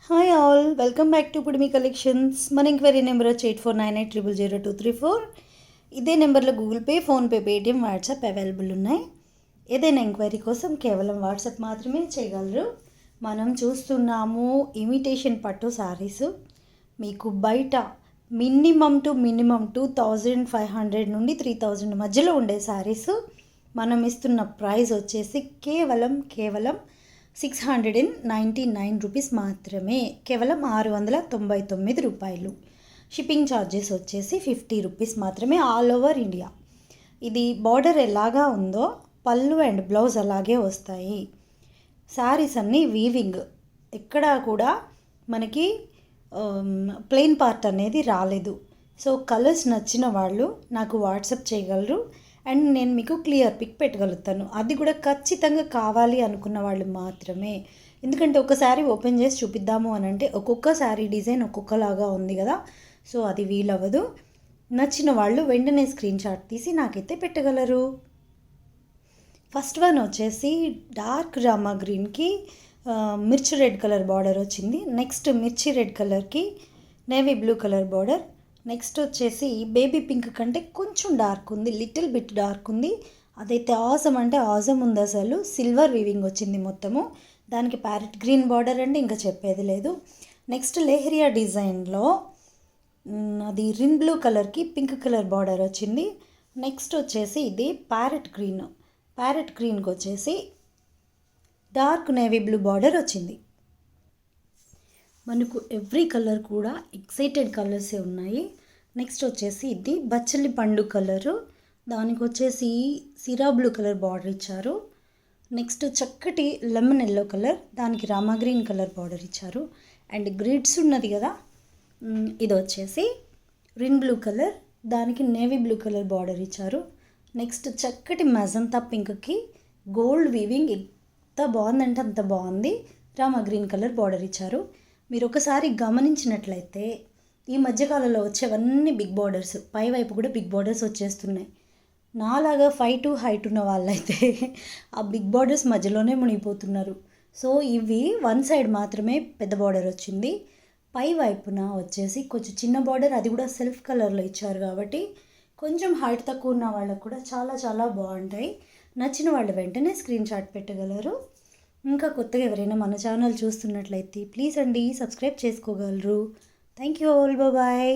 Hi all, welcome back to Pudimi collections. మన enquiry number వచ్చి 8498000234. ఇదే నెంబర్లో Google Pay, PhonePe, Paytm, WhatsApp available ఉన్నాయి. ఏదైనా ఎంక్వైరీ కోసం కేవలం వాట్సాప్ మాత్రమే చేయగలరు. మనం చూస్తున్నాము ఇమిటేషన్ పట్టు శారీస్. మీకు బయట మినిమం 2500 నుండి 3000 మధ్యలో ఉండే శారీస్. మనం ఇస్తున్న ప్రైస్ వచ్చేసి కేవలం 699 రూపీస్ మాత్రమే, కేవలం 699 రూపాయలు. షిప్పింగ్ ఛార్జెస్ వచ్చేసి 50 రూపీస్ మాత్రమే ఆల్ ఓవర్ ఇండియా. ఇది బార్డర్ ఎలాగా ఉందో పళ్ళు అండ్ బ్లౌజ్ అలాగే వస్తాయి. శారీస్ అన్నీ వీవింగ్, ఎక్కడా కూడా మనకి ప్లెయిన్ పార్ట్ అనేది రాలేదు. సో కలర్స్ నచ్చిన వాళ్ళు నాకు వాట్సాప్ చేయగలరు అండ్ నేను మీకు క్లియర్ పిక్ పెట్టగలుగుతాను. అది కూడా ఖచ్చితంగా కావాలి అనుకున్న వాళ్ళు మాత్రమే. ఎందుకంటే ఒక శారీ ఓపెన్ చేసి చూపిద్దాము అని అంటే ఒక్కొక్క శారీ డిజైన్ ఒక్కొక్కలాగా ఉంది కదా, సో అది వీలవ్వదు. నచ్చిన వాళ్ళు వెంటనే స్క్రీన్ షాట్ తీసి నాకైతే పెట్టగలరు. ఫస్ట్ వన్ వచ్చేసి డార్క్ రామా గ్రీన్కి మిర్చి రెడ్ కలర్ బార్డర్ వచ్చింది. నెక్స్ట్ మిర్చి రెడ్ కలర్కి navy blue colour border. Next వచ్చేసి బేబీ పింక్ కంటే కొంచెం డార్క్ ఉంది, లిటిల్ బిట్ డార్క్ ఉంది. అదైతే ఆసమ్ అంటే ఆసమ్ ఉంది. అసలు సిల్వర్ వీవింగ్ వచ్చింది మొత్తము. దానికి ప్యారెట్ గ్రీన్ బార్డర్ అంటే ఇంకా చెప్పేది లేదు. నెక్స్ట్ లెహరియా డిజైన్లో అది రిన్ బ్లూ కలర్కి పింక్ కలర్ బార్డర్ వచ్చింది. నెక్స్ట్ వచ్చేసి ఇది ప్యారెట్ గ్రీన్కి వచ్చేసి డార్క్ నేవీ బ్లూ బార్డర్ వచ్చింది. మనకు ఎవ్రీ కలర్ కూడా ఎక్సైటెడ్ కలర్సే ఉన్నాయి. నెక్స్ట్ వచ్చేసి ఇది బచ్చలి పండు కలరు, దానికి వచ్చేసి సిరా బ్లూ కలర్ బార్డర్ ఇచ్చారు. నెక్స్ట్ చక్కటి లెమన్ ఎల్లో కలర్, దానికి రామా గ్రీన్ కలర్ బార్డర్ ఇచ్చారు. అండ్ గ్రిడ్స్ ఉన్నది కదా, ఇది వచ్చేసి రిన్ బ్లూ కలర్, దానికి నేవీ బ్లూ కలర్ బార్డర్ ఇచ్చారు. నెక్స్ట్ చక్కటి మజంతా పింక్కి గోల్డ్ వీవింగ్, ఎంత బాగుందంటే అంత బాగుంది. రామా గ్రీన్ కలర్ బార్డర్ ఇచ్చారు. మీరు ఒకసారి గమనించినట్లయితే ఈ మధ్యకాలంలో వచ్చేవన్నీ బిగ్ బార్డర్స్, పై వైపు కూడా బిగ్ బార్డర్స్ వచ్చేస్తున్నాయి. నాలాగా 5'2" హైట్ ఉన్న వాళ్ళైతే ఆ బిగ్ బార్డర్స్ మధ్యలోనే మునిగిపోతున్నారు. సో ఇవి వన్ సైడ్ మాత్రమే పెద్ద బార్డర్ వచ్చింది. పై వైపున వచ్చేసి కొంచెం చిన్న బార్డర్, అది కూడా సెల్ఫ్ కలర్లో ఇచ్చారు కాబట్టి కొంచెం హైట్ తక్కువ ఉన్న వాళ్ళకు కూడా చాలా చాలా బాగుంటాయి. నచ్చిన వాళ్ళు వెంటనే స్క్రీన్ షాట్ పెట్టగలరు. ఇంకా కొత్తగా ఎవరైనా మన ఛానల్ చూస్తున్నట్లయితే ప్లీజ్ అండి సబ్స్క్రైబ్ చేసుకోగలరు. Thank you all, bye.